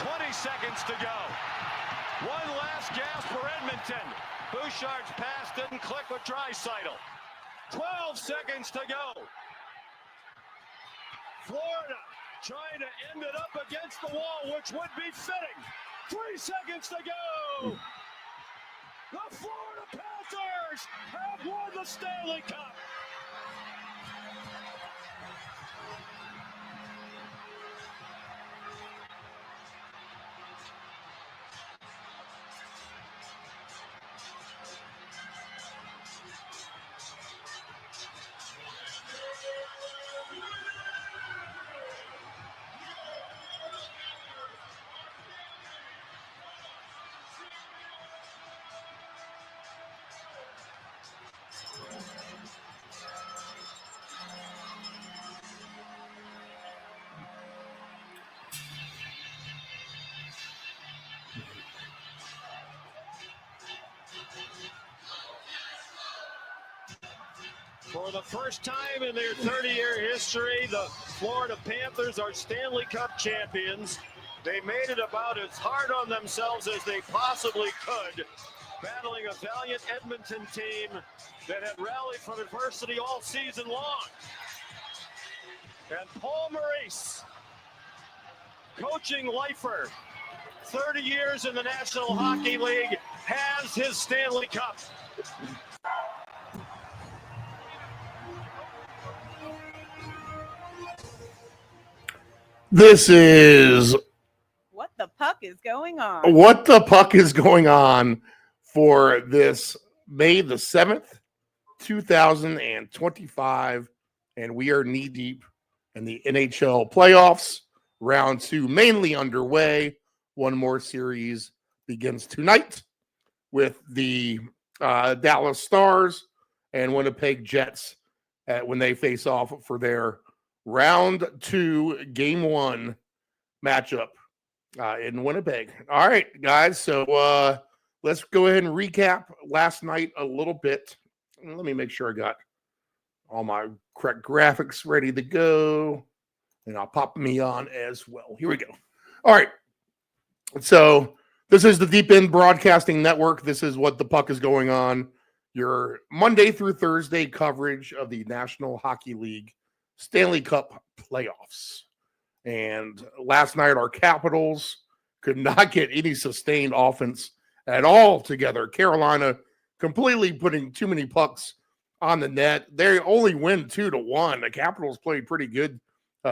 20 seconds to go. One last gasp for Edmonton. Bouchard's pass didn't click with Draisaitl. 12 seconds to go. Florida trying to end it up against the wall, which would be fitting. 3 seconds to go. The Florida Panthers have won the Stanley Cup. For the first time in their 30-year history, the Florida Panthers are Stanley Cup champions. They made it about as hard on themselves as they possibly could, battling a valiant Edmonton team that had rallied from adversity all season long. And Paul Maurice, coaching lifer, 30 years in the National Hockey League, has his Stanley Cup. This is What the Puck is Going On. What the Puck is Going On for this May the 7th, 2025, and we are knee-deep in the NHL playoffs. Round 2 mainly underway. One more series begins tonight with the Dallas Stars and Winnipeg Jets when they face off for their Round 2, Game 1 matchup in Winnipeg. All right, guys, so let's go ahead and recap last night a little bit. Let me make sure I got all my correct graphics ready to go, and I'll pop me on as well. Here we go. All right, so this is the Deep End Broadcasting Network. This is What the Puck is Going On, your Monday through Thursday coverage of the National Hockey League Stanley Cup playoffs. And last night, our Capitals could not get any sustained offense at all together. Carolina completely putting too many pucks on the net. They only win 2-1. The Capitals played pretty good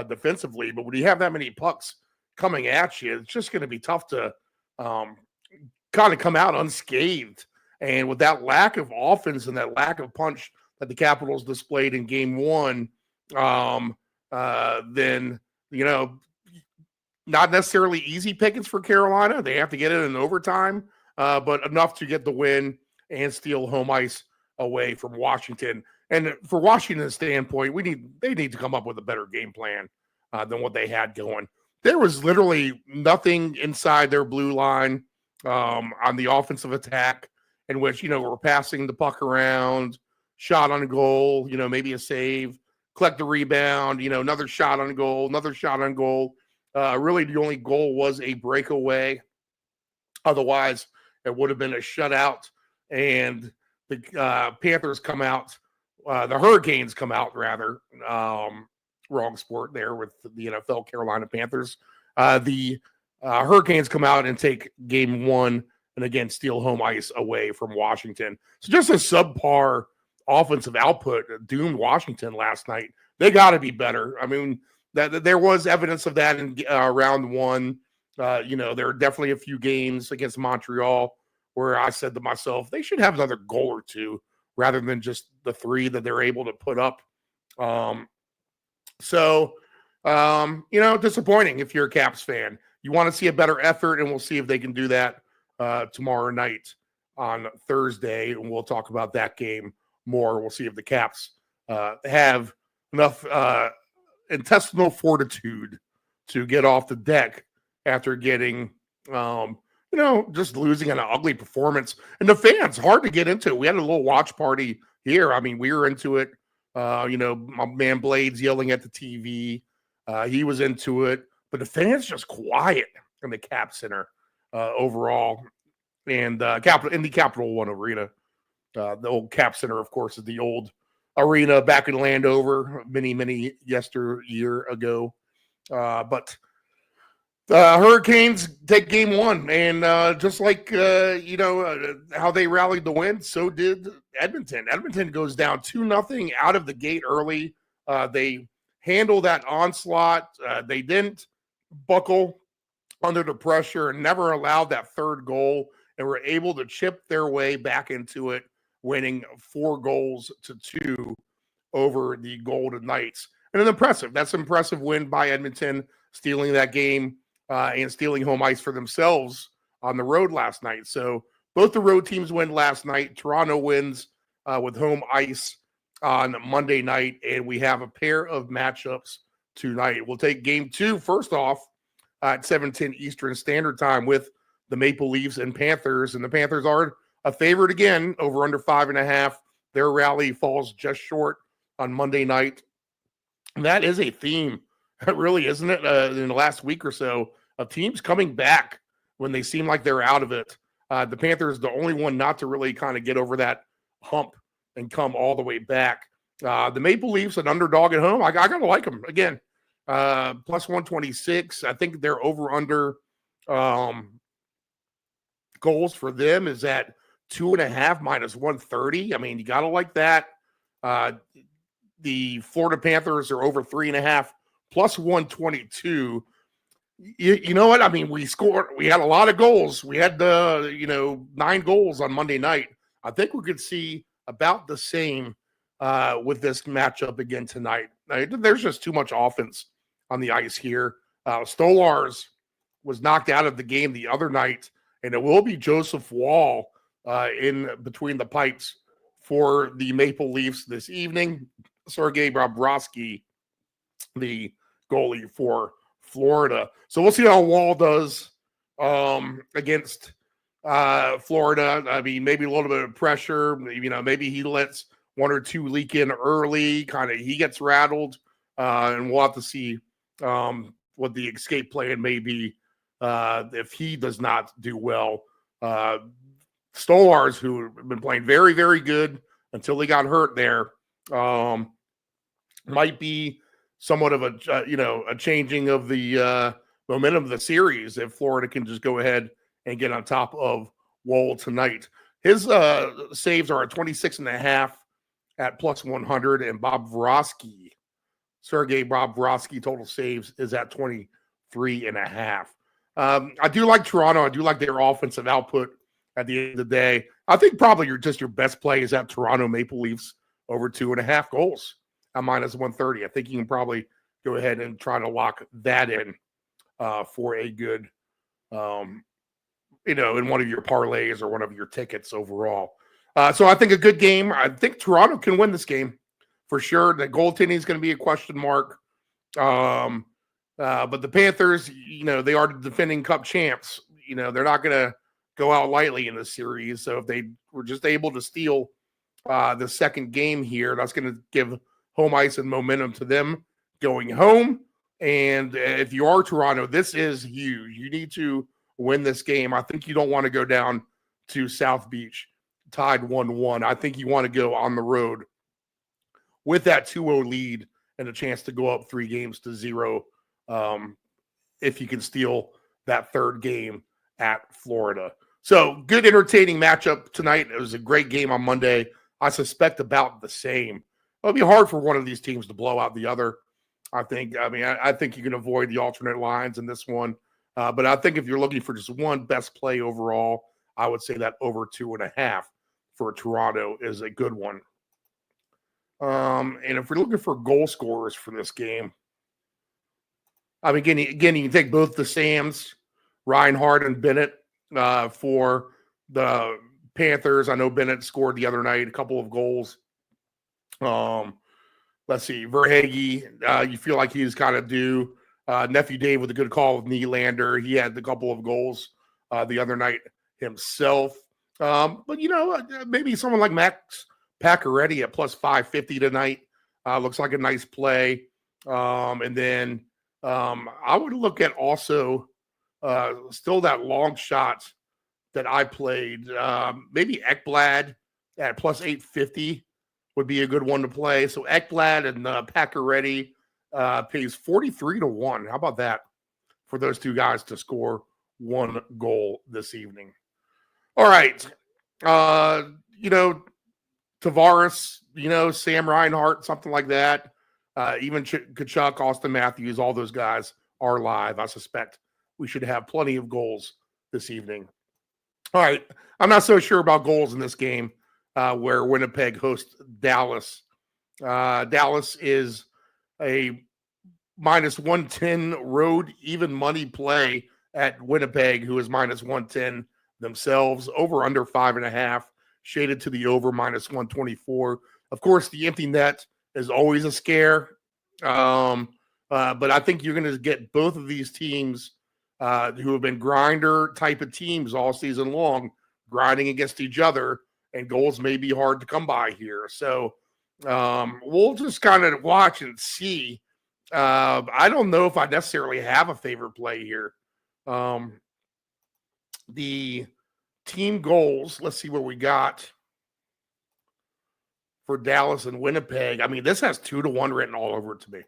defensively, but when you have that many pucks coming at you, it's just going to be tough to kind of come out unscathed. And with that lack of offense and that lack of punch that the Capitals displayed in Game 1, then, you know, not necessarily easy pickings for Carolina. They have to get it in overtime, but enough to get the win and steal home ice away from Washington. And for Washington's standpoint, they need to come up with a better game plan than what they had going. There was literally nothing inside their blue line on the offensive attack in which, you know, we're passing the puck around, shot on goal, you know, maybe a save, collect the rebound, you know, another shot on goal, another shot on goal. Really, the only goal was a breakaway. Otherwise, it would have been a shutout. And the Panthers come out, the Hurricanes come out, rather. Wrong sport there with the NFL Carolina Panthers. The Hurricanes come out and take Game 1 and, again, steal home ice away from Washington. So just a subpar offensive output doomed Washington last night. They got to be better. I mean, that there was evidence of that in round 1. You know, there are definitely a few games against Montreal where I said to myself, they should have another goal or two rather than just the 3 that they're able to put up. You know, disappointing if you're a Caps fan. You want to see a better effort, and we'll see if they can do that tomorrow night on Thursday, and we'll talk about that game more. We'll see if the Caps have enough intestinal fortitude to get off the deck after getting, you know, just losing an ugly performance. And the fans, hard to get into. We had a little watch party here. I mean, we were into it. You know, my man Blades yelling at the TV. He was into it. But the fans just quiet. in the Cap Center overall, and in the Capital One Arena. The old Cap Center, of course, is the old arena back in Landover many yesteryear ago. But the Hurricanes take game one, and just like how they rallied the win, so did Edmonton. Edmonton goes down 2-0 out of the gate early. They handle that onslaught. They didn't buckle under the pressure and never allowed that third goal, and were able to chip their way back into it, winning 4-2 over the Golden Knights. And that's impressive win by Edmonton, stealing that game and stealing home ice for themselves on the road last night. So both the road teams win last night. Toronto wins with home ice on Monday night, and we have a pair of matchups tonight. We'll take game two first off at 7:10 Eastern Standard Time with the Maple Leafs and Panthers. And the Panthers are a favorite again, over under 5.5. Their rally falls just short on Monday night. And that is a theme, really, isn't it, in the last week or so, of teams coming back when they seem like they're out of it. The Panthers, the only one not to really kind of get over that hump and come all the way back. The Maple Leafs, an underdog at home, I got to like them. Again, plus 126. I think their over-under goals for them is at 2.5 minus 130. I mean, you got to like that. The Florida Panthers are over 3.5 plus 122. You know what? I mean, we had a lot of goals. We had 9 goals on Monday night. I think we could see about the same with this matchup again tonight. There's just too much offense on the ice here. Stolars was knocked out of the game the other night, and it will be Joseph Wall in between the pipes for the Maple Leafs this evening. Sergei Bobrovsky, the goalie for Florida. So we'll see how Wall does against Florida. I mean, maybe a little bit of pressure. Maybe he lets 1 or 2 leak in early. He gets rattled, and we'll have to see what the escape plan may be if he does not do well. Stolars, who have been playing very, very good until they got hurt there, might be somewhat of a changing of the momentum of the series if Florida can just go ahead and get on top of Wall tonight. His saves are at 26.5 at plus 100, and Sergei Bobrovsky total saves is at 23.5. I do like Toronto. I do like their offensive output at the end of the day. I think probably your best play is at Toronto Maple Leafs over 2.5 goals at minus 130. I think you can probably go ahead and try to lock that in for a good, in one of your parlays or one of your tickets overall. So I think a good game. I think Toronto can win this game for sure. The goaltending is going to be a question mark. But the Panthers, they are the defending Cup champs. They're not going to go out lightly in this series. So if they were just able to steal the second game here, that's going to give home ice and momentum to them going home. And if you are Toronto, this is huge. You need to win this game. I think you don't want to go down to South Beach tied 1-1. I think you want to go on the road with that 2-0 lead and a chance to go up 3-0 if you can steal that third game at Florida. So good, entertaining matchup tonight. It was a great game on Monday. I suspect about the same. It'll be hard for one of these teams to blow out the other. I think you can avoid the alternate lines in this one. But I think if you're looking for just one best play overall, I would say that over 2.5 for Toronto is a good one. And if we're looking for goal scorers for this game, I mean, again, you can take both the Sams, Reinhardt and Bennett for the Panthers. I know Bennett scored the other night, a couple of goals. Let's see, Verhaeghe, you feel like he's kind of due. Nephew Dave with a good call with Nylander. He had a couple of goals the other night himself. But, maybe someone like Max Pacioretty at plus 550 tonight looks like a nice play. And then I would look at also still that long shot that I played. Maybe Ekblad at plus 850 would be a good one to play. So Ekblad and Pacioretty pays 43 to 1. How about that for those two guys to score one goal this evening? All right. Tavares, Sam Reinhart, something like that. Even Kachuk, Austin Matthews, all those guys are live. I suspect we should have plenty of goals this evening. All right. I'm not so sure about goals in this game where Winnipeg hosts Dallas. Dallas is a minus 110 road even money play at Winnipeg, who is minus 110 themselves, over under 5.5, shaded to the over minus 124. Of course, the empty net is always a scare. But I think you're going to get both of these teams who have been grinder type of teams all season long, grinding against each other, and goals may be hard to come by here. So we'll just kind of watch and see. I don't know if I necessarily have a favorite play here. The team goals, let's see what we got for Dallas and Winnipeg. I mean, this has 2-1 written all over it to me.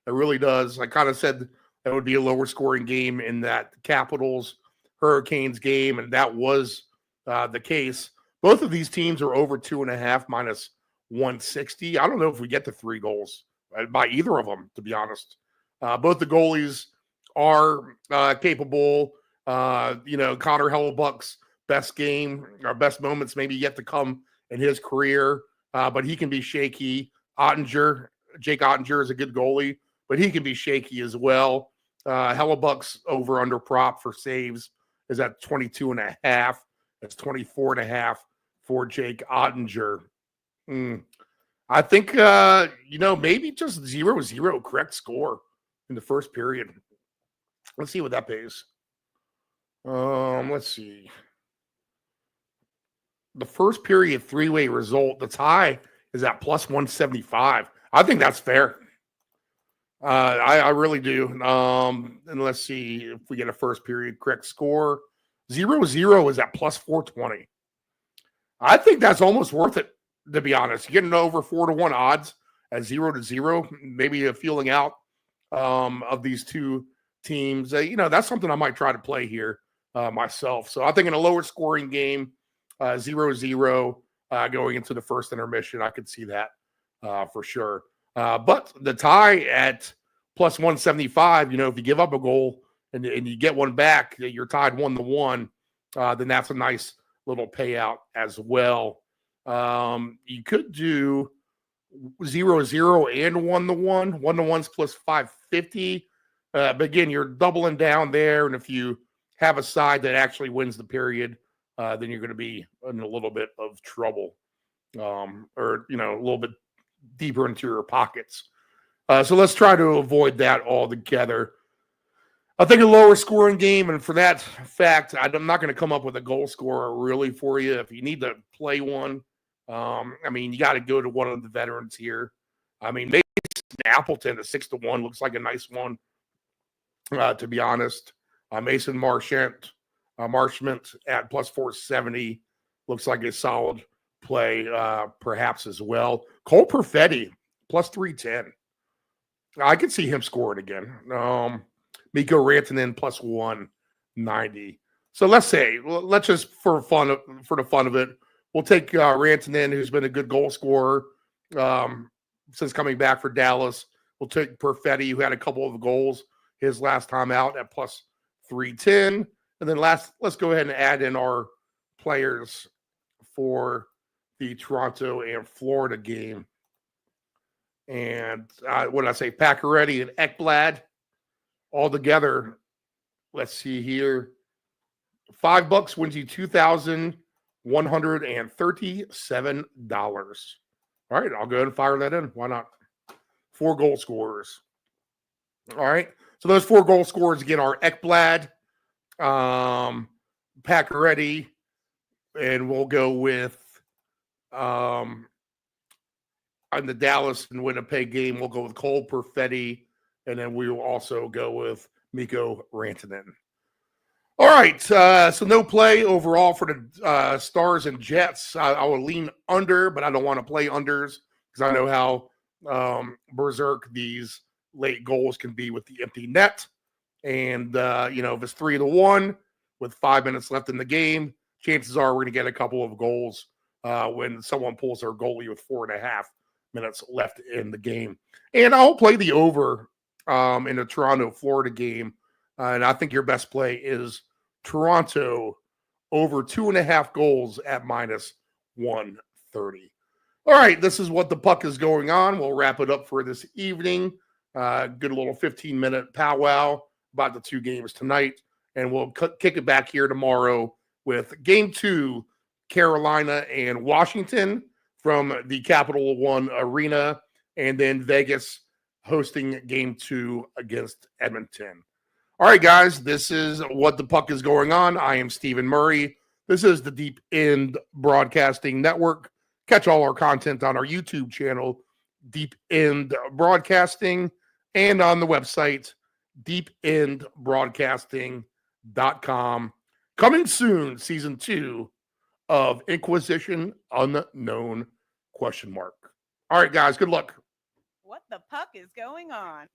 It really does. I kind of said that would be a lower scoring game in that Capitals Hurricanes game, and that was the case. Both of these teams are over 2.5 minus 160. I don't know if we get to 3 goals by either of them, to be honest. Both the goalies are capable. Connor Hellebuck's best game or best moments maybe yet to come in his career, but he can be shaky. Jake Ottinger is a good goalie, but he can be shaky as well. Hellebuck's over-under prop for saves is at 22.5. That's 24.5 for Jake Ottinger. I think, maybe just 0-0 correct score in the first period. Let's see what that pays. Let's see. The first period 3-way result, the tie is at plus 175. I think that's fair. I really do. And let's see if we get a first period correct score. 0-0 is at plus 420. I think that's almost worth it, to be honest. You're getting over 4-1 odds at 0-0, maybe a feeling out of these two teams. That's something I might try to play here myself. So I think in a lower scoring game, 0-0 going into the first intermission, I could see that for sure. But the tie at plus 175, if you give up a goal and you get one back, you're tied 1-1, then that's a nice little payout as well. You could do 0-0 and 1-1. 1-1's plus 550. But again, you're doubling down there. And if you have a side that actually wins the period, then you're going to be in a little bit of trouble or a little bit deeper into your pockets. So let's try to avoid that altogether. I think a lower scoring game, and for that fact, I'm not going to come up with a goal scorer really for you. If you need to play one, you got to go to one of the veterans here. Maybe Appleton at 6-1 looks like a nice one, to be honest. Mason Marchment at plus 470 looks like a solid play, perhaps as well. Cole Perfetti plus 310. I could see him scoring again. Mikko Rantanen plus 190. So let's just for the fun of it, we'll take Rantanen, who's been a good goal scorer since coming back for Dallas. We'll take Perfetti, who had a couple of goals his last time out, at plus 310. And then let's go ahead and add in our players for the Toronto and Florida game. And what did I say? Pacioretty and Ekblad all together. Let's see here. $5 wins you $2,137. All right, I'll go ahead and fire that in. Why not? 4 goal scorers. All right. So those 4 goal scorers again are Ekblad, Pacioretty, and we'll go with on the Dallas and Winnipeg game, we'll go with Cole Perfetti, and then we will also go with Mikko Rantanen. All right, so no play overall for the Stars and Jets. I will lean under, but I don't want to play unders because I know how berserk these late goals can be with the empty net. And, if it's 3-1 with 5 minutes left in the game, chances are we're going to get a couple of goals when someone pulls their goalie with 4.5 minutes left in the game. And I'll play the over in the Toronto-Florida game. And I think your best play is Toronto over 2.5 goals at minus 130. All right, this is what the puck is going on. We'll wrap it up for this evening. Good little 15-minute powwow about the 2 games tonight. And we'll kick it back here tomorrow with Game 2, Carolina and Washington from the Capital One Arena. And then Vegas hosting Game 2 against Edmonton. All right, guys, this is what the puck is going on. I am Stephen Murray. This is the Deep End Broadcasting Network. Catch all our content on our YouTube channel, Deep End Broadcasting, and on the website, deependbroadcasting.com. Coming soon, season 2 of Inquisition Unknown ? All right, guys, good luck. What the puck is going on?